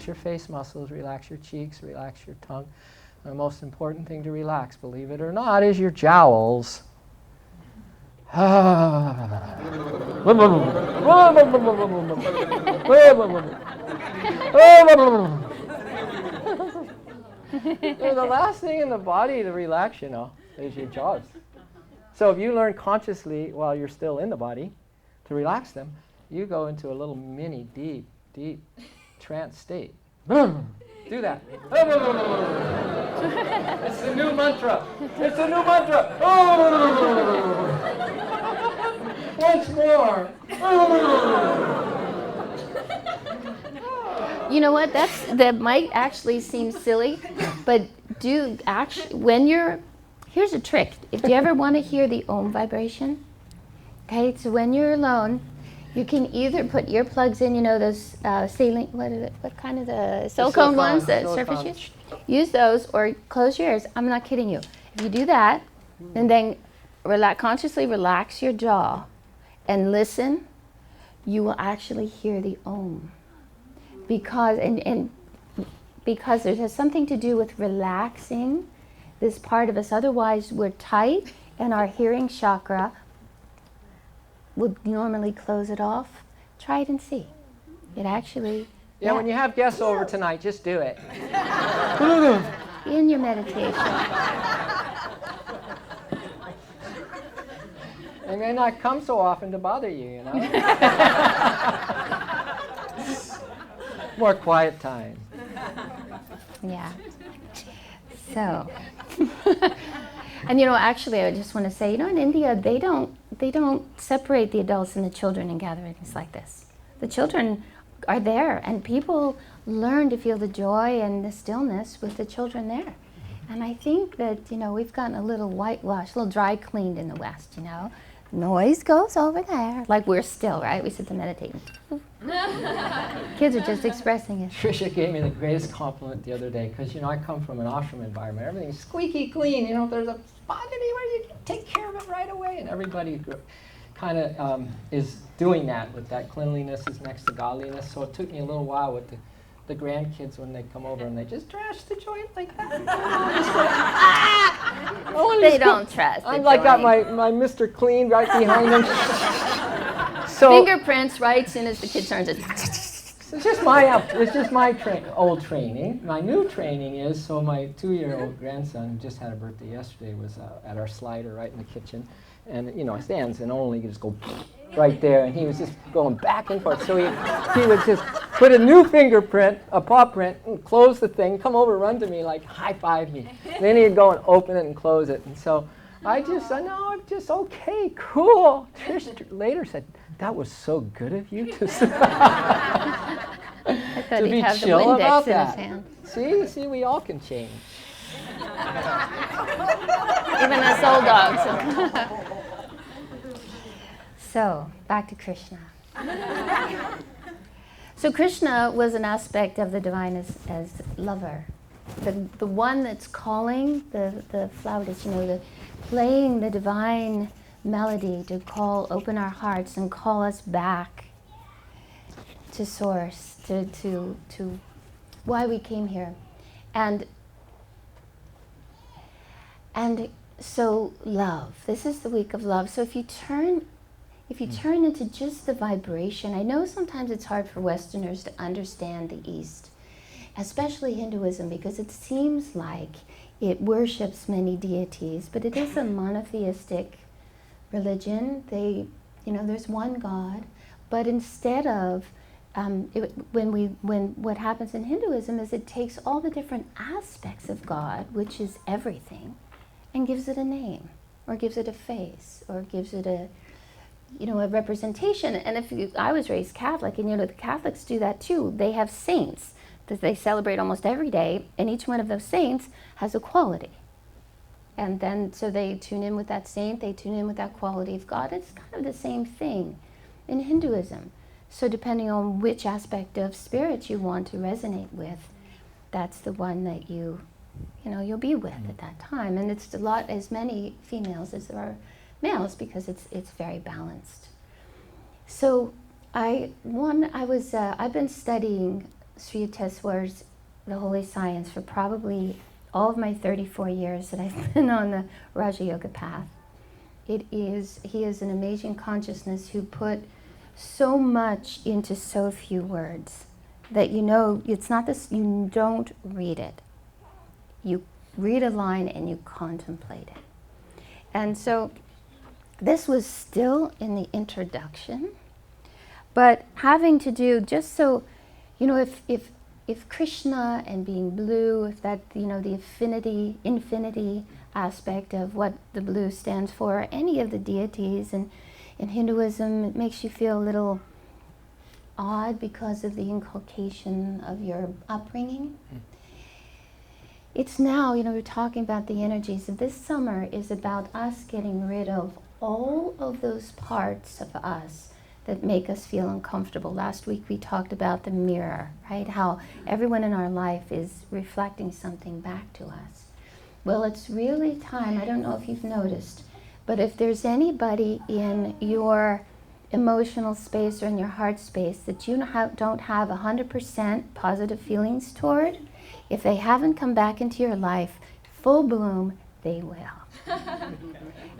your face muscles, relax your cheeks, relax your tongue. The most important thing to relax, believe it or not, is your jowls. The last thing in the body to relax, is your jaws. So if you learn consciously while you're still in the body to relax them, you go into a little mini, deep, deep trance state. Do that. It's the new mantra. It's the new mantra. Once more. You know what? That might actually seem silly, but here's a trick. If you ever want to hear the Om vibration, okay, so when you're alone, you can either put earplugs in, those saline, what kind of the silicone ones, the surface use? Use those, or close your ears. I'm not kidding you. If you do that, and then consciously relax your jaw and listen, you will actually hear the Om. Because it has something to do with relaxing this part of us. Otherwise, we're tight, and our hearing chakra would normally close it off. Try it and see. It actually... Yeah, when you have guests over tonight, just do it. In your meditation. They may not come so often to bother you, More quiet time. Yeah. So, and actually, I just want to say, in India, they don't separate the adults and the children in gatherings like this. The children are there, and people learn to feel the joy and the stillness with the children there. And I think that, we've gotten a little whitewashed, a little dry cleaned in the West, Noise goes over there. Like we're still, right? We sit to meditate. Kids are just expressing it. Trisha gave me the greatest compliment the other day because, I come from an ashram environment. Everything's squeaky clean. If there's a spot anywhere, you can take care of it right away. And everybody kind of is doing that with that cleanliness is next to godliness. So it took me a little while with the grandkids when they come over and they just trash the joint like that. They don't trust. I'm like got my Mr. Clean right behind them. So fingerprints right as soon as the kid turns it. It's just my old training. My new training is, so my 2-year-old grandson just had a birthday yesterday, was at our slider right in the kitchen. And, stands and only just go right there. And he was just going back and forth. So he would just put a new fingerprint, a paw print, and close the thing, come over, run to me, like high-five me. Then he'd go and open it and close it. And so I'm just okay, cool. Trish later said, that was so good of you to be chill about that. See, we all can change. Even us old dogs. So, back to Krishna. So Krishna was an aspect of the divine as lover. The one that's calling, the flautist, playing the divine melody to open our hearts and call us back to source, to why we came here. And so love, this is the week of love. So if you turn into just the vibration, I know sometimes it's hard for Westerners to understand the East, especially Hinduism, because it seems like it worships many deities, but it is a monotheistic religion. There's one God, but instead of what happens in Hinduism is it takes all the different aspects of God, which is everything, and gives it a name, or gives it a face, or gives it a representation. And I was raised Catholic, and the Catholics do that too. They have saints that they celebrate almost every day, and each one of those saints has a quality. And then, so they tune in with that saint, they tune in with that quality of God. It's kind of the same thing in Hinduism. So depending on which aspect of spirit you want to resonate with, that's the one that you'll be with at that time. And it's as many females as there are males, because it's very balanced. So I've been studying Sri Yukteswar's The Holy Science for probably all of my 34 years that I've been on the Raja Yoga path. He is an amazing consciousness who put so much into so few words that it's not this, you don't read it. You read a line and you contemplate it. And so this was still in the introduction, but having to do just so, if Krishna and being blue, if that, the infinity aspect of what the blue stands for, any of the deities, and in Hinduism, it makes you feel a little odd because of the inculcation of your upbringing. It's now, we're talking about the energies of this summer is about us getting rid of all of those parts of us that make us feel uncomfortable. Last week we talked about the mirror, right? How everyone in our life is reflecting something back to us. Well, it's really time, I don't know if you've noticed, but if there's anybody in your emotional space or in your heart space that you don't have 100% positive feelings toward, if they haven't come back into your life full bloom, they will.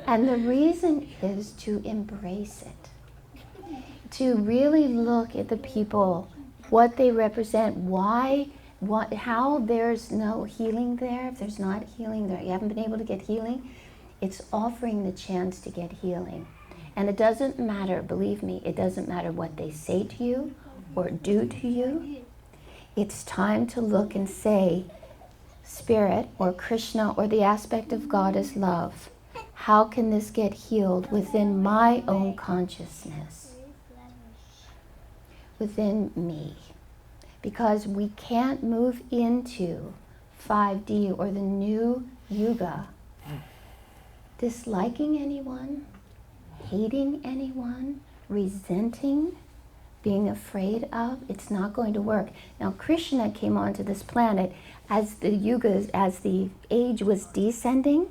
And the reason is to embrace it. To really look at the people, what they represent, how there's no healing there. If there's not healing there, you haven't been able to get healing, it's offering the chance to get healing. And it doesn't matter, believe me, it doesn't matter what they say to you or do to you. It's time to look and say, Spirit or Krishna or the aspect of God is love. How can this get healed within my own consciousness? Within me. Because we can't move into 5D or the new yuga disliking anyone, hating anyone, resenting, being afraid of. It's not going to work. Now Krishna came onto this planet as the age was descending.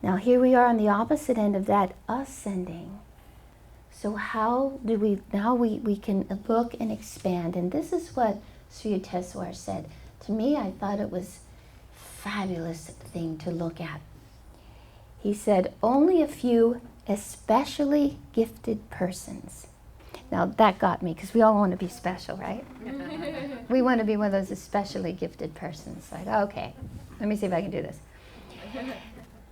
Now here we are on the opposite end of that, ascending. So how do we, now we can look and expand. And this is what Sri Yukteswar said. To me, I thought it was a fabulous thing to look at. He said, only a few especially gifted persons. Now that got me, because we all want to be special, right? We want to be one of those especially gifted persons. Like, okay, let me see if I can do this.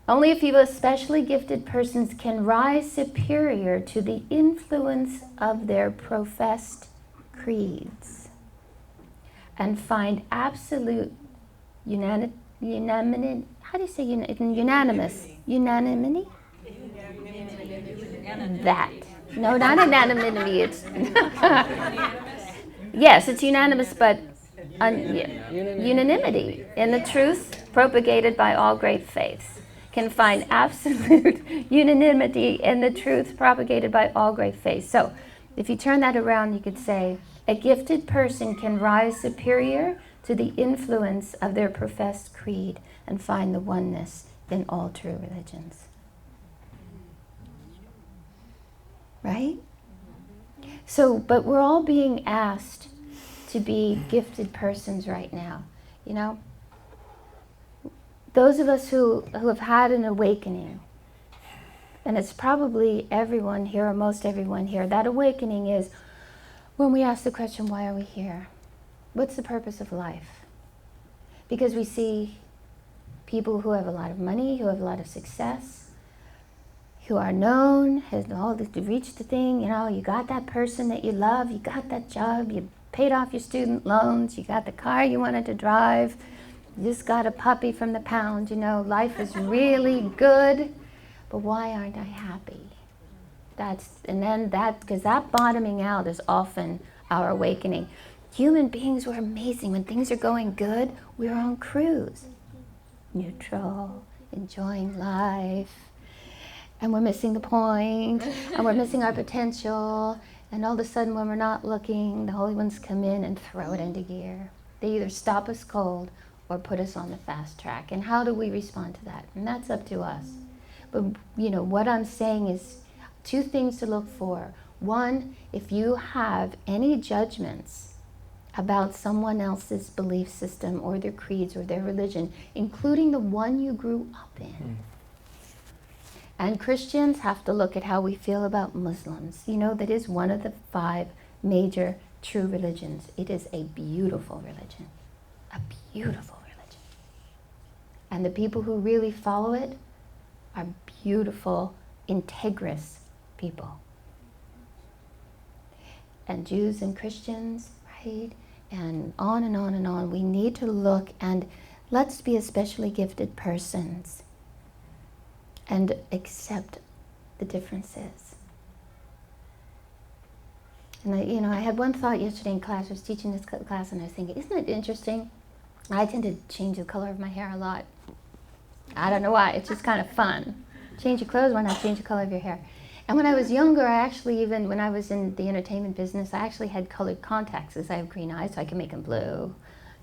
Only a few especially gifted persons can rise superior to the influence of their professed creeds and find absolute unanimity. How do you say unanimous? Unanimity? That. No, not unanimity. It's yes, it's unanimous, but unanimity in the truth propagated by all great faiths. Can find absolute unanimity in the truth propagated by all great faiths. So if you turn that around, you could say, a gifted person can rise superior to the influence of their professed creed and find the oneness in all true religions. Right? So, but we're all being asked to be gifted persons right now, Those of us who have had an awakening, and it's probably everyone here, or most everyone here, that awakening is when we ask the question, why are we here? What's the purpose of life? Because we see people who have a lot of money, who have a lot of success, who are known, has all to reach the thing, you got that person that you love, you got that job, you paid off your student loans, you got the car you wanted to drive, you just got a puppy from the pound, life is really good, but why aren't I happy? Because that bottoming out is often our awakening. Human beings were amazing. When things are going good, we're on cruise. Neutral, enjoying life, and we're missing the point, and we're missing our potential, and all of a sudden when we're not looking, the Holy Ones come in and throw it into gear. They either stop us cold or put us on the fast track. And how do we respond to that? And that's up to us. But what I'm saying is two things to look for. One, if you have any judgments about someone else's belief system or their creeds or their religion, including the one you grew up in. And Christians have to look at how we feel about Muslims. You know, that is one of the 5 major true religions. It is a beautiful religion. A beautiful religion. And the people who really follow it are beautiful, integrous people. And Jews and Christians, right? And on and on and on. We need to look, and let's be especially gifted persons and accept the differences. And I had one thought yesterday in class. I was teaching this class, and I was thinking, isn't it interesting? I tend to change the color of my hair a lot. I don't know why. It's just kind of fun. Change your clothes, why not change the color of your hair? And when I was younger, I actually, even when I was in the entertainment business, I actually had colored contacts, because I have green eyes, so I could make them blue.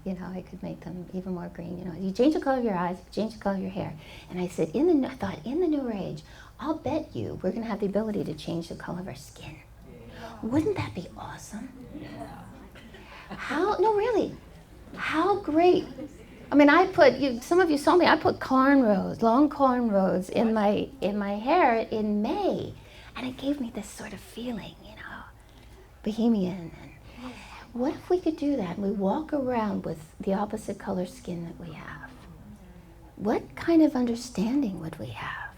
You know, I could make them even more green. You know, you change the color of your eyes, you change the color of your hair. And I said, I thought, in the newer age, I'll bet you we're going to have the ability to change the color of our skin. Wouldn't that be awesome? No, really, how great. I mean, some of you saw me, I put cornrows, long cornrows in my hair in May. And it gave me this sort of feeling, bohemian. And what if we could do that and we walk around with the opposite color skin that we have? What kind of understanding would we have?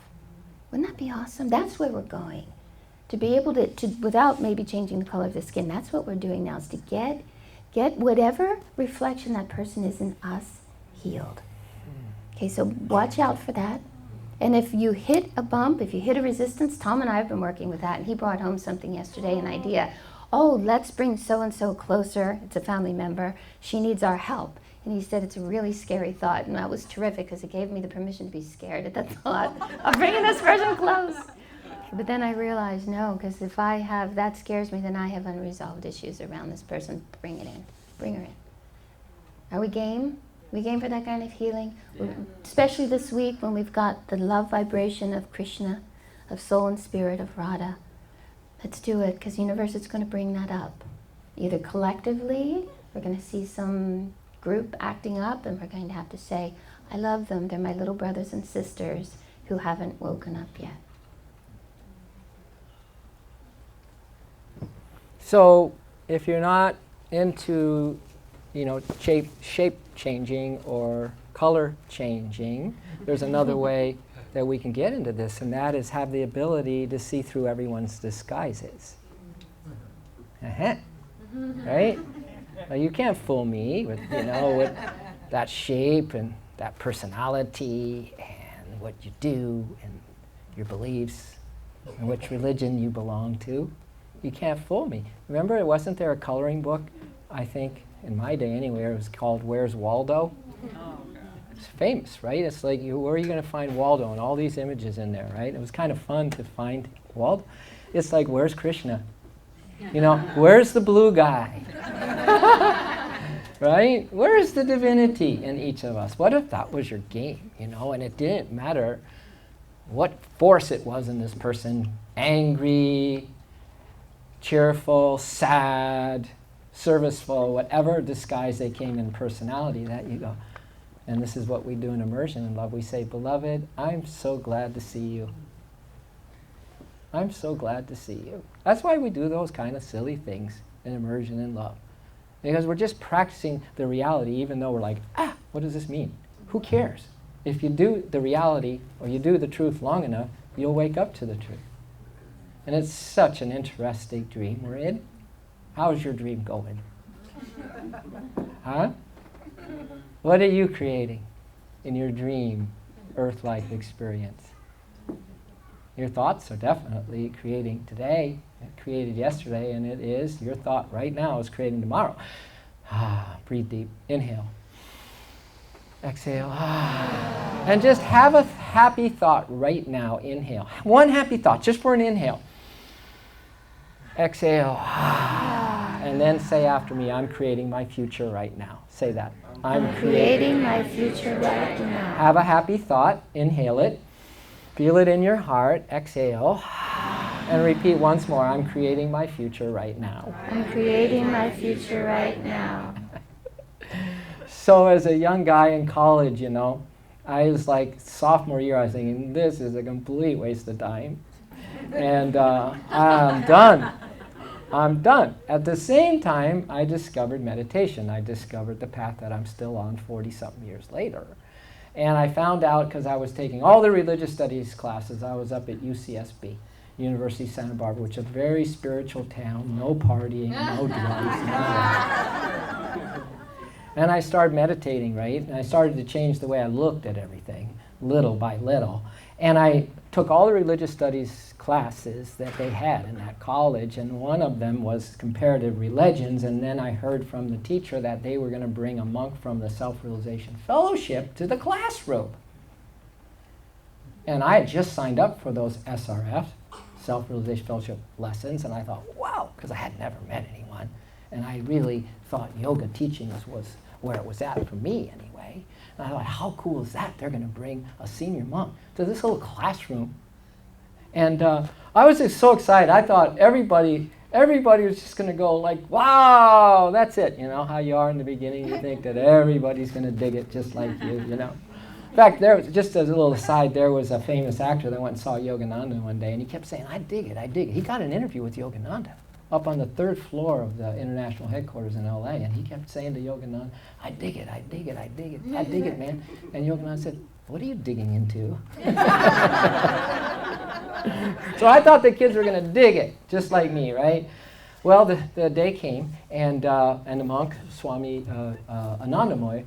Wouldn't that be awesome? That's where we're going. To be able to without maybe changing the color of the skin, that's what we're doing now, is to get whatever reflection that person is in us healed. Okay, so watch out for that. And if you hit a bump, if you hit a resistance, Tom and I have been working with that, and he brought home something yesterday, an idea. Oh, let's bring so-and-so closer. It's a family member. She needs our help. And he said it's a really scary thought, and that was terrific, because it gave me the permission to be scared at the thought of bringing this person close. But then I realized, no, because if that scares me, then I have unresolved issues around this person. Bring it in. Bring her in. Are we game? We game for that kind of healing? Yeah. Especially this week when we've got the love vibration of Krishna, of soul and spirit, of Radha. Let's do it, because the universe is going to bring that up. Either collectively, we're going to see some group acting up, and we're going to have to say, I love them. They're my little brothers and sisters who haven't woken up yet. So if you're not into, shape changing or color changing, there's another way that we can get into this, and that is have the ability to see through everyone's disguises. Right? Now, you can't fool me with, with that shape and that personality and what you do and your beliefs and which religion you belong to. You can't fool me. Remember, wasn't there a coloring book, I think, in my day anyway, it was called Where's Waldo? It's famous, right? It's like, where are you going to find Waldo? And all these images in there, right? It was kind of fun to find Waldo. It's like, where's Krishna? Where's the blue guy? Right? Where's the divinity in each of us? What if that was your game, and it didn't matter what force it was in this person, angry, cheerful, sad, serviceful, whatever disguise they came in personality, that you go. And this is what we do in immersion in love. We say, beloved, I'm so glad to see you. I'm so glad to see you. That's why we do those kind of silly things in immersion in love. Because we're just practicing the reality, even though we're like, what does this mean? Who cares? If you do the reality, or you do the truth long enough, you'll wake up to the truth. And it's such an interesting dream we're in. How's your dream going? Huh? What are you creating in your dream, earth-like experience? Your thoughts are definitely creating today. It created yesterday, and it is, your thought right now is creating tomorrow. Breathe deep. Inhale. Exhale. And just have a happy thought right now. Inhale. One happy thought, just for an inhale. Exhale. And then say after me, I'm creating my future right now. Say that. I'm creating my future right now. Have a happy thought. Inhale it. Feel it in your heart. Exhale. And repeat once more, I'm creating my future right now. I'm creating my future right now. So as a young guy in college, I was like, sophomore year, I was thinking, this is a complete waste of time. And I'm done. I'm done. At the same time, I discovered meditation. I discovered the path that I'm still on 40-something years later. And I found out, because I was taking all the religious studies classes, I was up at UCSB, University of Santa Barbara, which is a very spiritual town, no partying, no drugs, no that. And I started meditating, right? And I started to change the way I looked at everything, little by little. And I took all the religious studies classes that they had in that college, and one of them was comparative religions, and then I heard from the teacher that they were going to bring a monk from the Self-Realization Fellowship to the classroom. And I had just signed up for those SRF, Self-Realization Fellowship lessons, and I thought, wow, because I had never met anyone, and I really thought yoga teachings was where it was at for me anyway. And I thought, how cool is that? They're going to bring a senior monk to this little classroom. And I was just so excited. I thought everybody was just going to go like, wow, that's it. You know how you are in the beginning. You think that everybody's going to dig it just like you. In fact, there was, just as a little aside, there was a famous actor that went and saw Yogananda one day, and he kept saying, I dig it, I dig it. He got an interview with Yogananda up on the 3rd floor of the international headquarters in LA, and he kept saying to Yogananda, I dig it, I dig it, I dig it, I dig it, man. And Yogananda said, what are you digging into? So I thought the kids were going to dig it, just like me, right? Well, the day came, and the monk, Swami Anandamoy,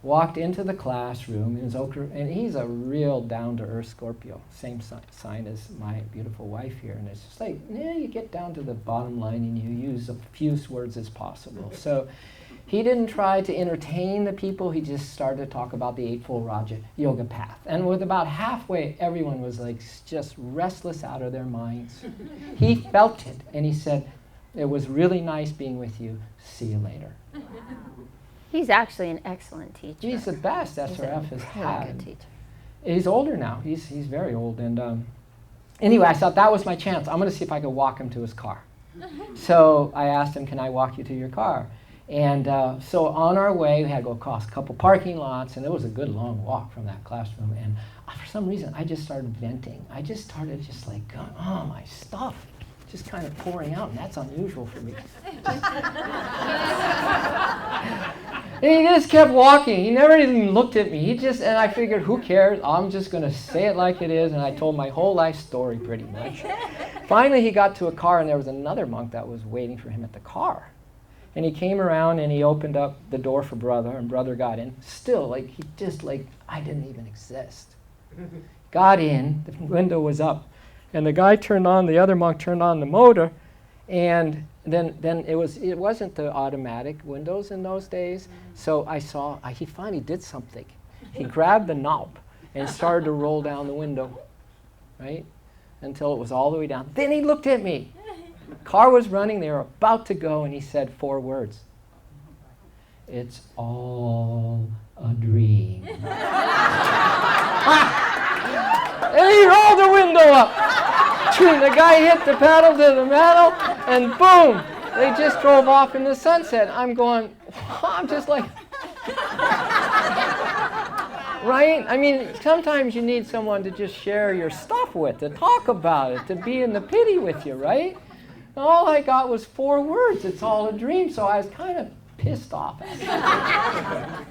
walked into the classroom, and he's a real down-to-earth Scorpio, same sign as my beautiful wife here. And it's just like, you get down to the bottom line and you use as few words as possible. So he didn't try to entertain the people. He just started to talk about the Eightfold Raja Yoga path. And with about halfway, everyone was like just restless out of their minds. He felt it, and he said, it was really nice being with you. See you later. He's actually an excellent teacher. He's the best SRF has had. Good teacher. He's older now. He's very old. And anyway, I thought that was my chance. I'm going to see if I could walk him to his car. So I asked him, can I walk you to your car? And so on our way, we had to go across a couple parking lots, and it was a good long walk from that classroom. And for some reason, I just started venting. I just started just like, oh, my stuff. Just kind of pouring out, and that's unusual for me. And he just kept walking. He never even looked at me. And I figured, who cares? I'm just going to say it like it is, and I told my whole life story pretty much. Finally, he got to a car, and there was another monk that was waiting for him at the car. And he came around, and he opened up the door for Brother, and Brother got in. Still, I didn't even exist. Got in, the window was up. And the other monk turned on the motor, and then it wasn't the automatic windows in those days. So I saw he finally did something. He grabbed the knob and started to roll down the window, right, until it was all the way down. Then he looked at me. Car was running. They were about to go, and he said 4 words. It's all a dream. And he rolled the window up. The guy hit the pedal to the metal, and boom, they just drove off in the sunset. I'm just like, right? I mean, sometimes you need someone to just share your stuff with, to talk about it, to be in the pity with you, right? And all I got was 4 words. It's all a dream. So I was kind of pissed off at him.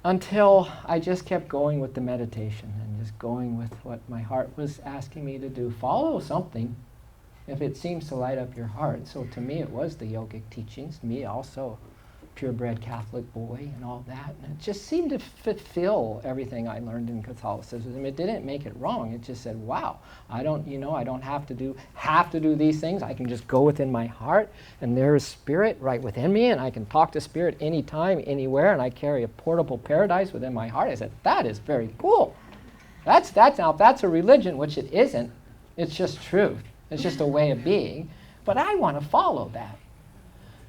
Until I just kept going with the meditation and just going with what my heart was asking me to do. Follow something if it seems to light up your heart. So to me, it was the yogic teachings. Me also, purebred Catholic boy and all that. And it just seemed to fulfill everything I learned in Catholicism. It didn't make it wrong. It just said, wow, I don't have to do these things. I can just go within my heart, and there is spirit right within me, and I can talk to spirit anytime, anywhere, and I carry a portable paradise within my heart. I said, that is very cool. That's a religion, which it isn't. It's just truth. It's just a way of being. But I want to follow that.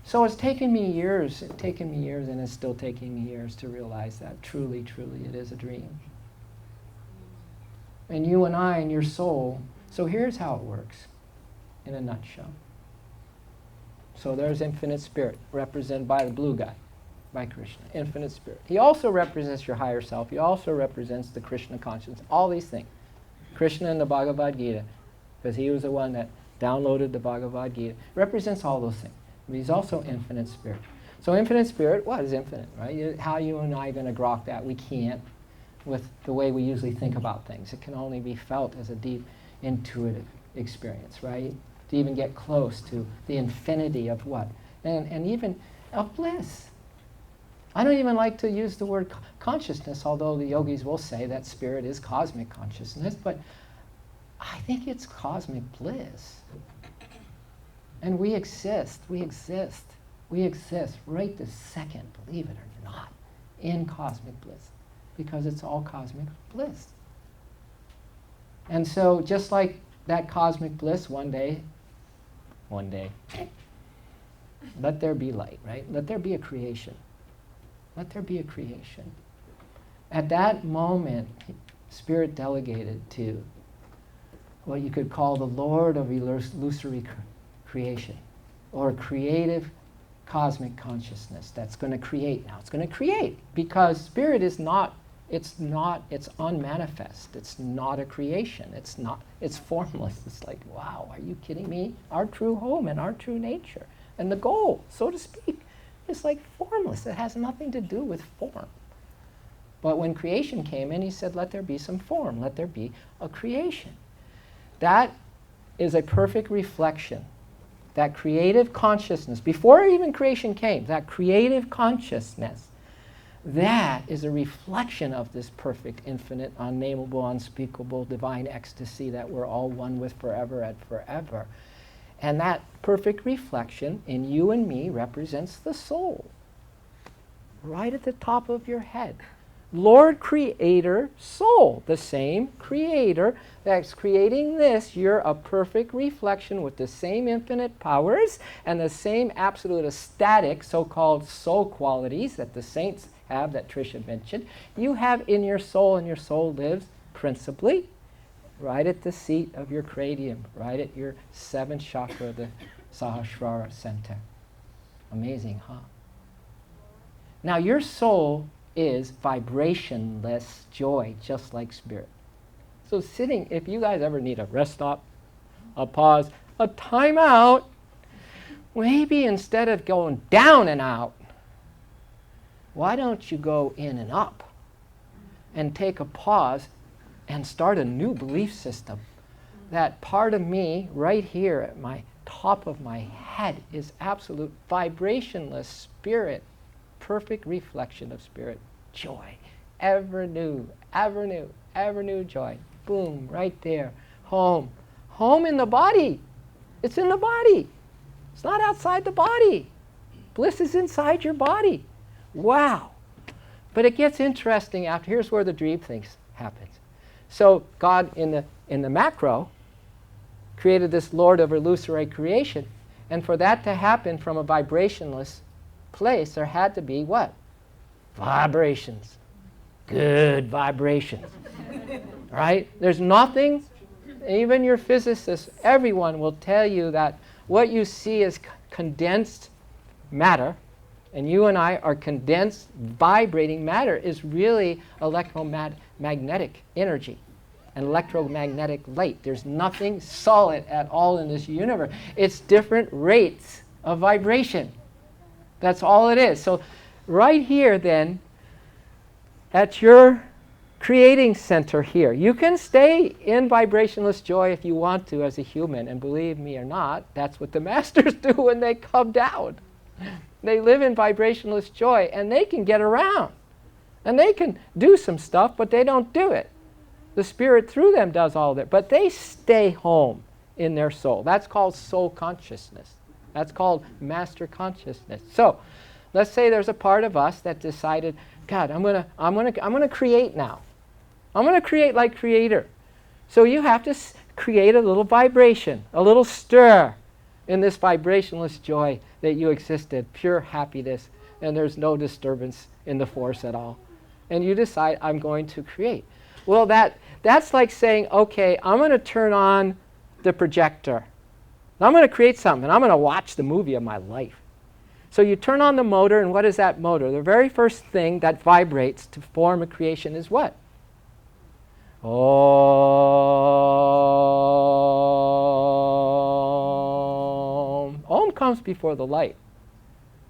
So it's taken me years, and it's still taking me years to realize that truly, truly it is a dream. And you and I and your soul So here's how it works in a nutshell. So there's infinite spirit, represented by the blue guy, by Krishna, infinite spirit. He also represents your higher self. He also represents the Krishna consciousness, all these things. Krishna in the Bhagavad Gita, because he was the one that downloaded the Bhagavad Gita, represents all those things. But he's also infinite spirit. So infinite spirit, what is infinite, right? How you and I are going to grok that? We can't with the way we usually think about things. It can only be felt as a deep intuitive experience, right? To even get close to the infinity of what? And even of bliss. I don't even like to use the word consciousness, although the yogis will say that spirit is cosmic consciousness, but I think it's cosmic bliss. And we exist right this second, believe it or not, in cosmic bliss, because it's all cosmic bliss. And so just like that cosmic bliss, one day, let there be light, right? Let there be a creation. Let there be a creation. At that moment, Spirit delegated to what you could call the Lord of illusory creation, or creative cosmic consciousness that's going to create now. It's going to create because Spirit is not, it's unmanifest. It's not a creation. It's formless. It's like, wow, are you kidding me? Our true home and our true nature and the goal, so to speak, is like formless. It has nothing to do with form. But when creation came in, he said, let there be some form. Let there be a creation. That is a perfect reflection. That creative consciousness, before even creation came, that creative consciousness, that is a reflection of this perfect, infinite, unnameable, unspeakable, divine ecstasy that we're all one with forever and forever. And that perfect reflection in you and me represents the soul, right at the top of your head. Lord, Creator, Soul, the same Creator that's creating this. You're a perfect reflection with the same infinite powers and the same absolute ecstatic so-called soul qualities that the saints have, that Trisha mentioned. You have in your soul, and your soul lives principally right at the seat of your cranium, right at your seventh chakra, the Sahasrara center. Amazing, huh? Now your soul is vibrationless joy, just like Spirit. So sitting, if you guys ever need a rest stop, a pause, a time out, maybe instead of going down and out, why don't you go in and up and take a pause and start a new belief system? That part of me right here at my top of my head is absolute vibrationless Spirit, perfect reflection of Spirit, joy, ever new, ever new, ever new joy. Boom, right there, home. Home in the body. It's in the body. It's not outside the body. Bliss is inside your body. Wow. But it gets interesting after, here's where the dream thing happens. So God in the macro created this Lord of illusory creation, and for that to happen from a vibrationless place, there had to be what? Vibrations. Good vibrations. Right? There's nothing, even your physicists, everyone will tell you that what you see is condensed matter, and you and I are condensed, vibrating matter, is really electromagnetic energy and electromagnetic light. There's nothing solid at all in this universe. It's different rates of vibration. That's all it is. So right here then, at your creating center here, you can stay in vibrationless joy if you want to as a human, and believe me or not, that's what the masters do when they come down. They live in vibrationless joy, and they can get around. And they can do some stuff, but they don't do it. The Spirit through them does all that, but they stay home in their soul. That's called soul consciousness. That's called master consciousness. So, let's say there's a part of us that decided, God, I'm gonna create now. I'm gonna create like Creator. So you have to create a little vibration, a little stir in this vibrationless joy that you existed, pure happiness, and there's no disturbance in the force at all. And you decide, I'm going to create. Well, that's like saying, okay, I'm going to turn on the projector. I'm going to create something. I'm going to watch the movie of my life. So you turn on the motor, and what is that motor? The very first thing that vibrates to form a creation is what? Om. Om comes before the light.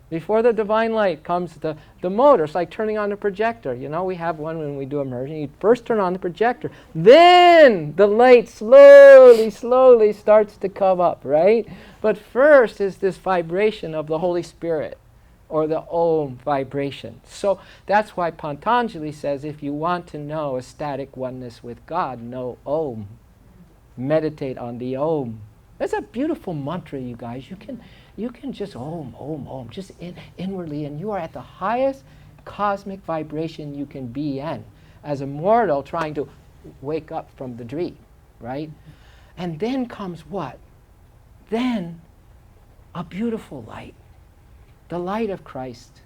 Before the divine light comes the motor. It's like turning on the projector. You know, we have one when we do immersion. You first turn on the projector. Then the light slowly starts to come up, right? But first is this vibration of the Holy Spirit, or the Om vibration. So that's why Patanjali says, if you want to know ecstatic oneness with God, know Om. Meditate on the Om. That's a beautiful mantra, you guys. You can just Om, just inwardly, and you are at the highest cosmic vibration you can be in as a mortal trying to wake up from the dream, right? And then comes what? Then a beautiful light. The light of Christ,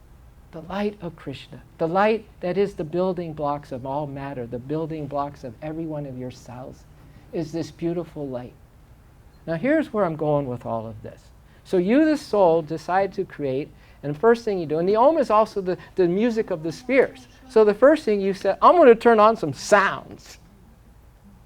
the light of Krishna, the light that is the building blocks of all matter, the building blocks of every one of your cells, is this beautiful light. Now here's where I'm going with all of this. So you, the soul, decide to create, and the first thing you do, and the Om is also the music of the spheres. So the first thing you said, I'm going to turn on some sounds.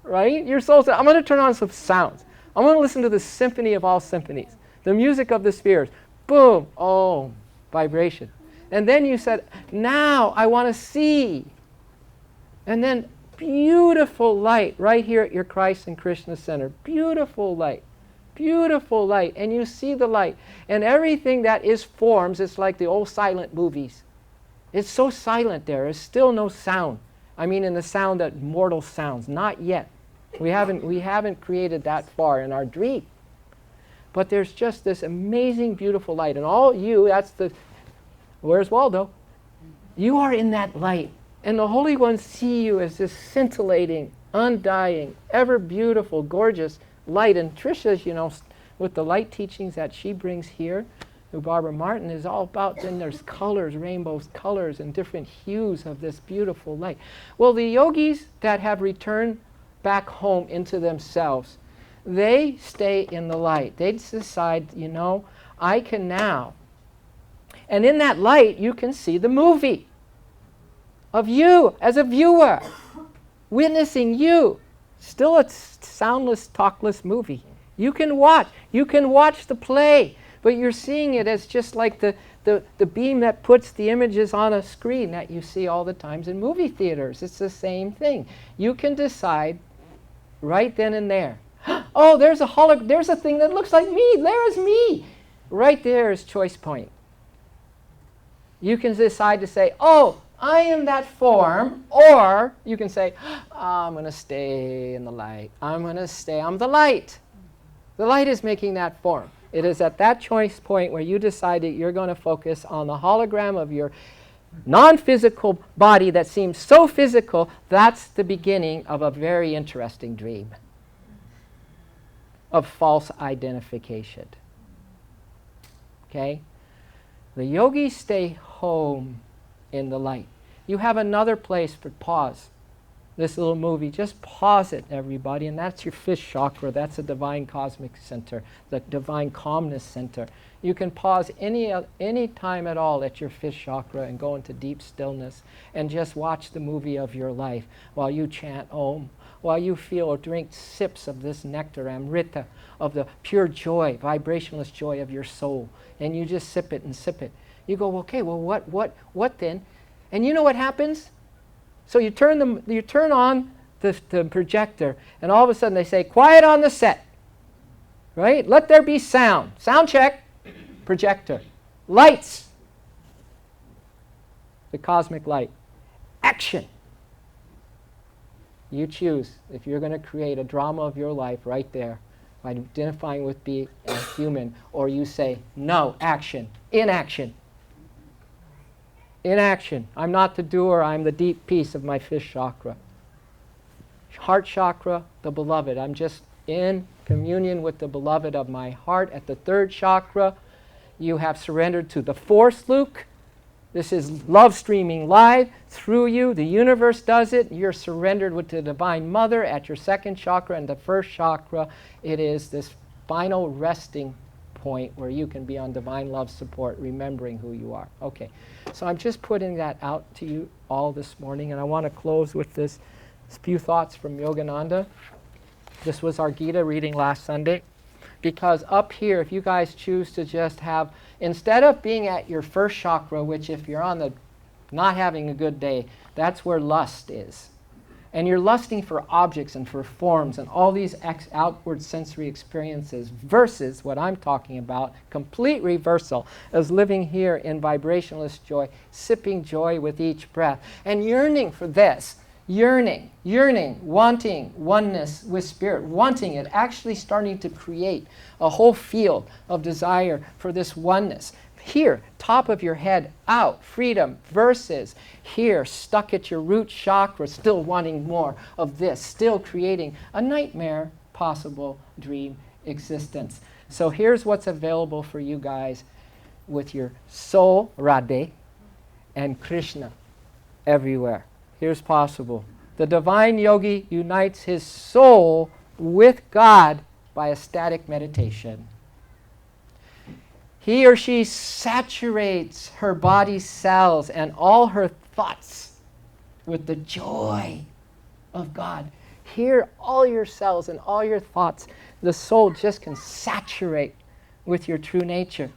Right? Your soul said, I'm going to turn on some sounds. I'm going to listen to the symphony of all symphonies, the music of the spheres. Boom, Om, vibration. And then you said, now I want to see. And then beautiful light right here at your Christ and Krishna center. Beautiful light. Beautiful light. And you see the light. And everything that is forms, it's like the old silent movies. It's so silent there. There's still no sound. I mean in the sound that mortal sounds. Not yet. We haven't created that far in our dream. But there's just this amazing, beautiful light. And all you, where's Waldo? You are in that light. And the Holy Ones see you as this scintillating, undying, ever beautiful, gorgeous light. And Trisha's, with the light teachings that she brings here, through Barbara Martin, is all about, then there's colors, rainbows, colors, and different hues of this beautiful light. Well, the yogis that have returned back home into themselves, they stay in the light. They decide, I can now. And in that light, you can see the movie of you as a viewer, witnessing you. Still a soundless, talkless movie. You can watch the play, but you're seeing it as just like the beam that puts the images on a screen that you see all the times in movie theaters. It's the same thing. You can decide right then and there. Oh, there's a thing that looks like me. There's me. Right there is choice point. You can decide to say, oh, I am that form, or you can say, I'm going to stay in the light. I'm the light. The light is making that form. It is at that choice point where you decide that you're going to focus on the hologram of your non-physical body that seems so physical. That's the beginning of a very interesting dream of false identification. Okay? The yogis stay home in the light. You have another place for pause. This little movie, just pause it, everybody, and that's your fifth chakra. That's the divine cosmic center, the divine calmness center. You can pause any time at all at your fifth chakra and go into deep stillness and just watch the movie of your life while you chant Om, while you feel or drink sips of this nectar, Amrita, of the pure joy, vibrationless joy of your soul. And you just sip it and sip it. You go, okay, well, what then? And you know what happens? So you turn on the projector, and all of a sudden they say, quiet on the set. Right? Let there be sound. Sound check. Projector. Lights. The cosmic light. Action. You choose if you're going to create a drama of your life right there by identifying with being a human, or you say, no, action. Inaction. Inaction. I'm not the doer, I'm the deep peace of my fifth chakra. Heart chakra, the beloved. I'm just in communion with the beloved of my heart. At the third chakra, you have surrendered to the force, Luke. This is love streaming live through you. The universe does it. You're surrendered with the Divine Mother at your second chakra and the first chakra. It is this final resting point where you can be on divine love support, remembering who you are. Okay, so I'm just putting that out to you all this morning, and I want to close with this few thoughts from Yogananda. This was our Gita reading last Sunday, because up here, if you guys choose to just have, instead of being at your first chakra, which if you're on the not having a good day, that's where lust is. And you're lusting for objects and for forms and all these outward sensory experiences, versus what I'm talking about, complete reversal, as living here in vibrationless joy, sipping joy with each breath, and yearning for this. Yearning, wanting oneness with Spirit, wanting it, actually starting to create a whole field of desire for this oneness. Here, top of your head, out, freedom, versus here, stuck at your root chakra, still wanting more of this, still creating a nightmare, possible dream existence. So here's what's available for you guys with your soul, Radhe, and Krishna everywhere. Here's possible. The divine yogi unites his soul with God by ecstatic meditation. He or she saturates her body's cells and all her thoughts with the joy of God. Here, all your cells and all your thoughts, the soul just can saturate with your true nature.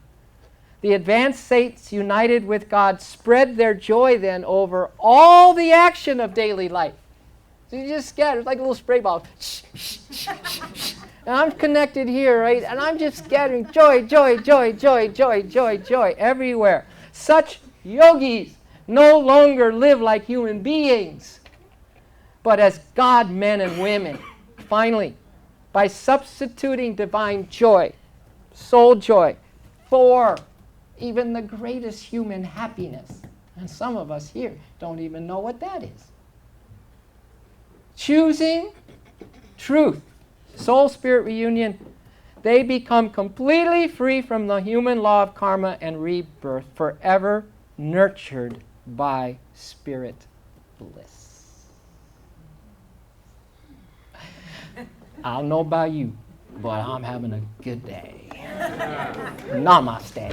The advanced saints united with God spread their joy then over all the action of daily life. So you just scatter, it's like a little spray ball. And I'm connected here, right? And I'm just scattering joy, joy, joy, joy, joy, joy, joy everywhere. Such yogis no longer live like human beings, but as God men and women. Finally, by substituting divine joy, soul joy, for even the greatest human happiness. And some of us here don't even know what that is. Choosing truth, soul-spirit reunion, they become completely free from the human law of karma and rebirth, forever nurtured by spirit bliss. I don't know about you, but I'm having a good day. Namaste.